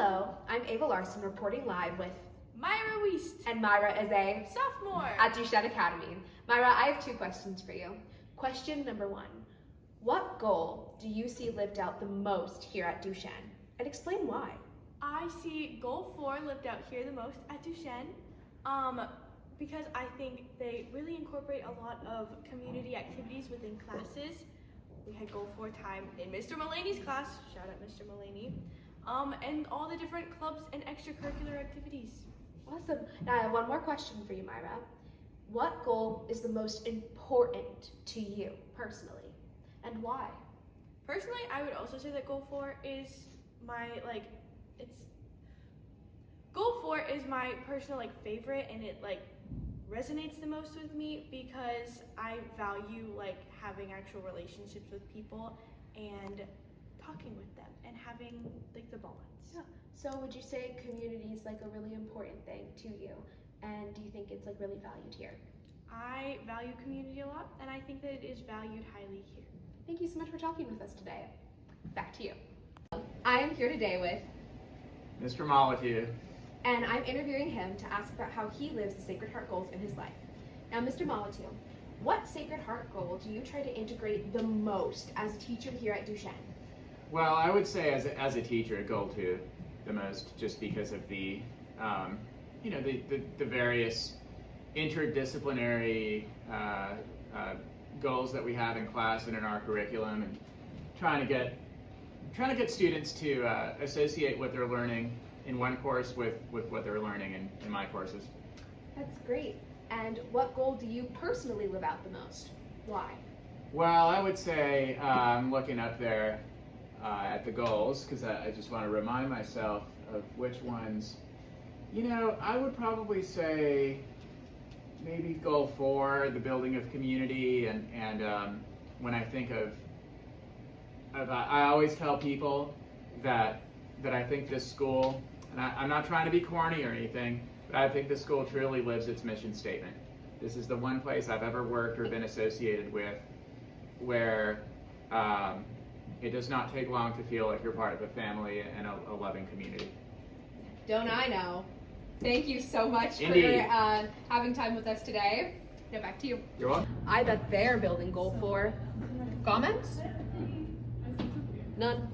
Hello, I'm Ava Larson reporting live with Myra Weist, and Myra is a sophomore at Duchesne Academy. Myra, I have two questions for you. Question number one, what goal do you see lived out the most here at Duchesne? And explain why. I see Goal 4 lived out here the most at Duchesne because I think they really incorporate a lot of community activities within classes. We had Goal 4 time in Mr. Mulaney's class, shout out Mr. Mulaney, and all the different clubs and extracurricular activities. Awesome. Now I have one more question for you, Myra. What goal is the most important to you personally, and why? Personally, I would also say that Goal 4 is Goal 4 is my personal favorite, and it resonates the most with me because I value having actual relationships with people and talking with them and having the bonds. Yeah. So would you say community is a really important thing to you, and do you think it's really valued here? I value community a lot, and I think that it is valued highly here. Thank you so much for talking with us today. Back to you. I am here today with Mr. Molyneux. and I'm interviewing him to ask about how he lives the Sacred Heart goals in his life. Now, Mr. Molyneux, what Sacred Heart goal do you try to integrate the most as a teacher here at Duchesne? Well, I would say as a teacher, goal 2 the most, just because of the the various interdisciplinary goals that we have in class and in our curriculum, and trying to get students to associate what they're learning in one course with what they're learning in my courses. That's great. And what goal do you personally live out the most? Why? Well, I would say I'm looking up there at the goals because I just want to remind myself of which ones. I would probably say maybe Goal 4, the building of community, and when I think of I always tell people that I think this school, and I'm not trying to be corny or anything, but I think this school truly lives its mission statement. This is the one place I've ever worked or been associated with where it does not take long to feel like you're part of a family and a loving community. Don't I know? Thank you so much Indeed. for having time with us today. Now back to you. You're welcome. I bet they're building Goal 4. Comments? None.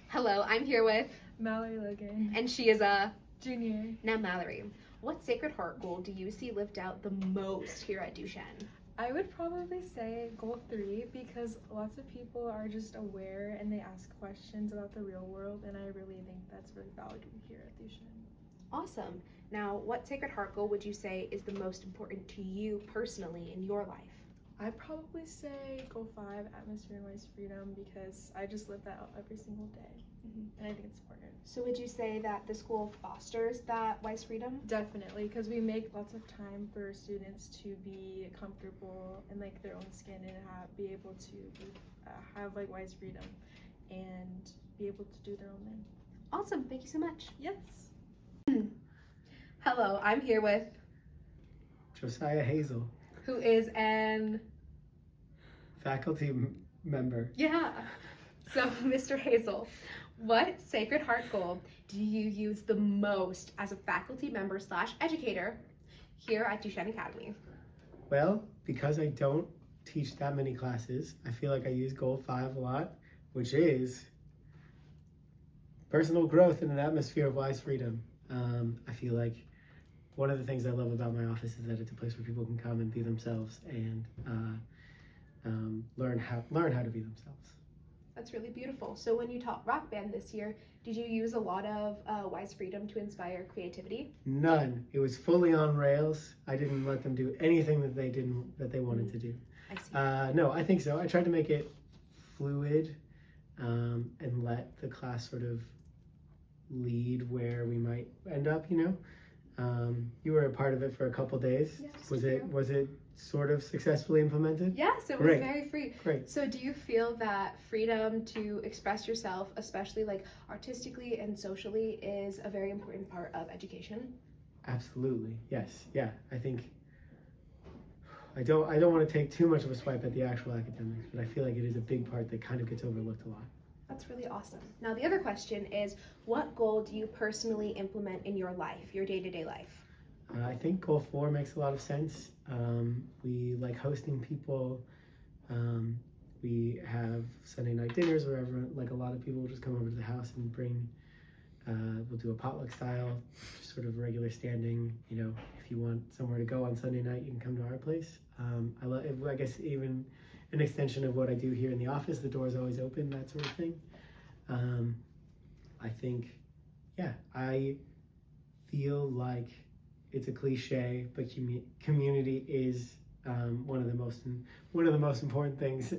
Hello, I'm here with, Mallory Logan, and she is a. junior. Now Mallory, what Sacred Heart goal do you see lived out the most here at Duchesne? I would probably say Goal 3 because lots of people are just aware and they ask questions about the real world, and I really think that's really valued here at Duchesne. Awesome. Now, what Sacred Heart goal would you say is the most important to you personally in your life? I'd probably say Goal 5, Atmosphere and Wise Freedom, because I just live that out every single day, and I think it's important. So would you say that the school fosters that wise freedom? Definitely, because we make lots of time for students to be comfortable in their own skin and be able to have wise freedom and be able to do their own thing. Awesome. Thank you so much. Yes. Hello, I'm here with Josiah Hazel, who is an faculty member. yeah. So, Mr. Hazel, what Sacred Heart goal do you use the most as a faculty member / educator here at Duchesne Academy? Well, because I don't teach that many classes, I feel like I use Goal 5 a lot, which is personal growth in an atmosphere of wise freedom. I feel like one of the things I love about my office is that it's a place where people can come and be themselves and learn how to be themselves. That's really beautiful. So when you taught rock band this year, did you use a lot of wise freedom to inspire creativity? None. It was fully on rails. I didn't let them do anything that they wanted to do. I see. No, I think so. I tried to make it fluid and let the class sort of lead where we might end up. You were a part of it for a couple days. Yes, Was it sort of successfully implemented? Yes, it was Great. very free. Great. So do you feel that freedom to express yourself, especially artistically and socially, is a very important part of education? Absolutely. Yes. Yeah. I think I don't want to take too much of a swipe at the actual academics, but I feel like it is a big part that kind of gets overlooked a lot. That's That's really awesome. Now, the other question is, what goal do you personally implement in your life, your day-to-day life? I think goal 4 makes a lot of sense. We like hosting people. We have Sunday night dinners where everyone, like a lot of people, just come over to the house and bring. We'll do a potluck style, just sort of regular standing. You know, if you want somewhere to go on Sunday night, you can come to our place. I guess even an extension of what I do here in the office. The door is always open, that sort of thing. I think, yeah, I feel like it's a cliche, but community is one of the most important things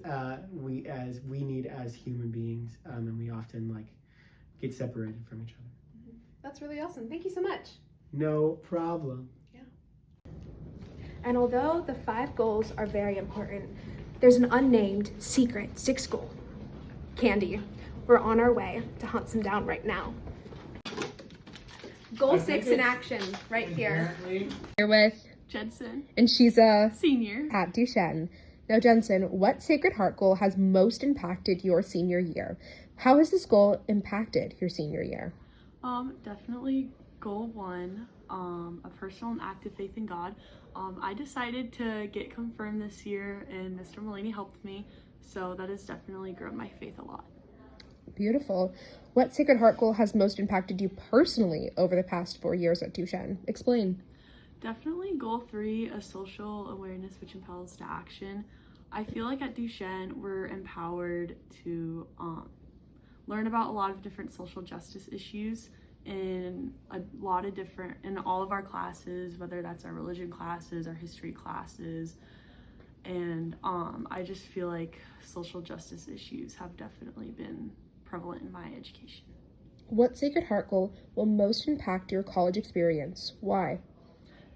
we need as human beings, and we often like get separated from each other. That's really awesome. Thank you so much. No problem. And although the 5 goals are very important, there's an unnamed secret 6th goal. Candy. We're on our way to hunt some down right now. Goal 6 in action, right here. Here with Jensen, and she's a senior. at Duchesne. Now, Jensen, what Sacred Heart goal has most impacted your senior year? How has this goal impacted your senior year? Definitely goal 1, a personal and active faith in God. I decided to get confirmed this year, and Mr. Mulaney helped me, so that has definitely grown my faith a lot. Beautiful. What Sacred Heart goal has most impacted you personally over the past 4 years at Duchesne? Explain. Definitely goal 3, a social awareness which impels to action. I feel like at Duchesne we're empowered to learn about a lot of different social justice issues in all of our classes, whether that's our religion classes, our history classes, and I just feel like social justice issues have definitely been prevalent in my education. What Sacred Heart goal will most impact your college experience? Why?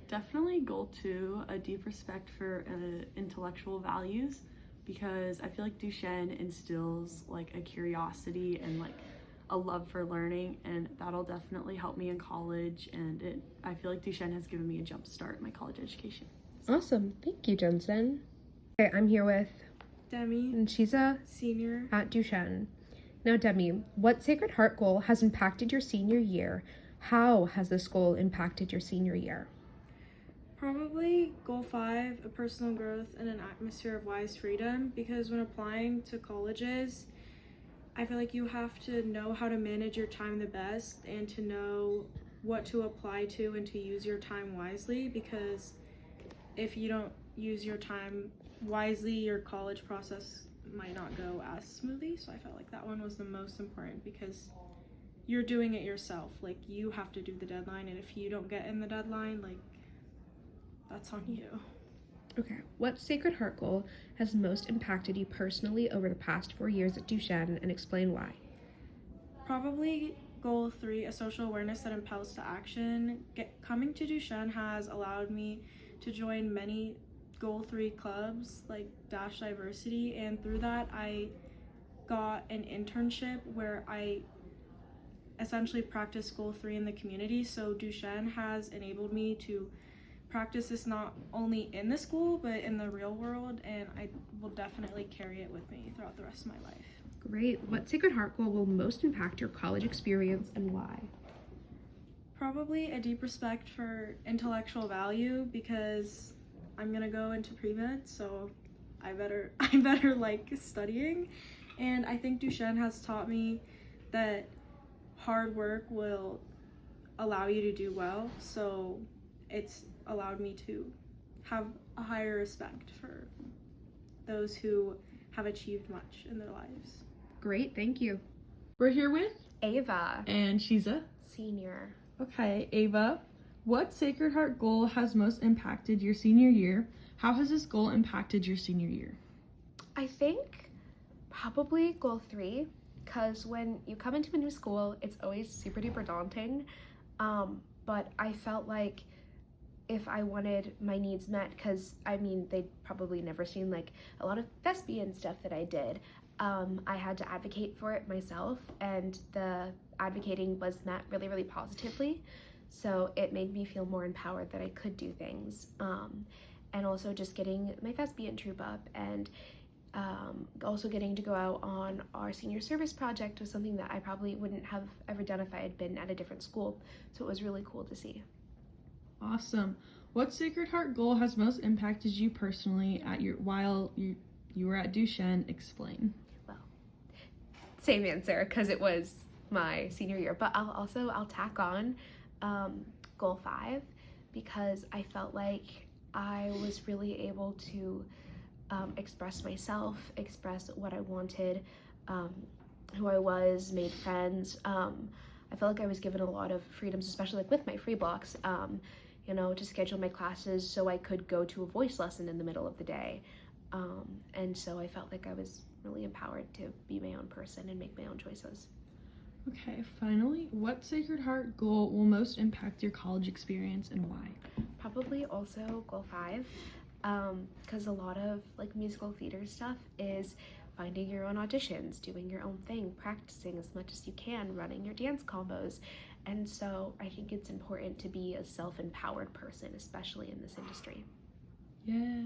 Definitely goal 2, a deep respect for intellectual values, because I feel like Duchesne instills like a curiosity and like a love for learning, and that'll definitely help me in college, and I feel like Duchesne has given me a jump start in my college education. Awesome. Thank you, Jensen. Okay, I'm here with Demi, and she's a senior. at Duchesne. Now, Demi, what Sacred Heart goal has impacted your senior year? How has this goal impacted your senior year? Probably goal 5, a personal growth and an atmosphere of wise freedom, because when applying to colleges, I feel like you have to know how to manage your time the best and to know what to apply to and to use your time wisely, because if you don't use your time wisely, your college process might not go as smoothly. So I felt like that one was the most important, because you're doing it yourself. Like, you have to do the deadline, and if you don't get in the deadline, like, that's on you. Okay. What Sacred Heart goal has most impacted you personally over the past 4 years at Duchesne, and explain why? Probably goal 3, a social awareness that impels to action. Coming to Duchesne has allowed me to join many goal 3 clubs like Dash Diversity, and through that I got an internship where I essentially practiced goal 3 in the community. So Duchesne has enabled me to practice this not only in the school but in the real world, and I will definitely carry it with me throughout the rest of my life. Great. What Sacred Heart goal will most impact your college experience, and why? Probably a deep respect for intellectual value, because I'm gonna go into pre-med, so I better like studying, and I think Duchesne has taught me that hard work will allow you to do well, so it's allowed me to have a higher respect for those who have achieved much in their lives. Great. Thank you. We're here with Ava, and she's a senior. Okay, Ava, what Sacred Heart goal has most impacted your senior year? How has this goal impacted your senior year? I think probably goal 3, because when you come into a new school, it's always super duper daunting. But I felt like if I wanted my needs met, because I mean, they'd probably never seen like a lot of thespian stuff that I did. I had to advocate for it myself, and the advocating was met really, really positively. So it made me feel more empowered that I could do things. And also just getting my thespian troupe up and Also getting to go out on our senior service project was something that I probably wouldn't have ever done if I had been at a different school. So it was really cool to see. Awesome. What Sacred Heart goal has most impacted you personally while you were at Duchesne? Explain. Same answer, because it was my senior year, but I'll tack on goal 5, because I felt like I was really able to express myself, express what I wanted, who I was, made friends. I felt like I was given a lot of freedoms, especially like with my free blocks, to schedule my classes so I could go to a voice lesson in the middle of the day. And so I felt like I was really empowered to be my own person and make my own choices. Okay, finally, what Sacred Heart goal will most impact your college experience and why? Probably also goal 5, because a lot of like musical theater stuff is finding your own auditions, doing your own thing, practicing as much as you can, running your dance combos. And so I think it's important to be a self-empowered person, especially in this industry. Yeah.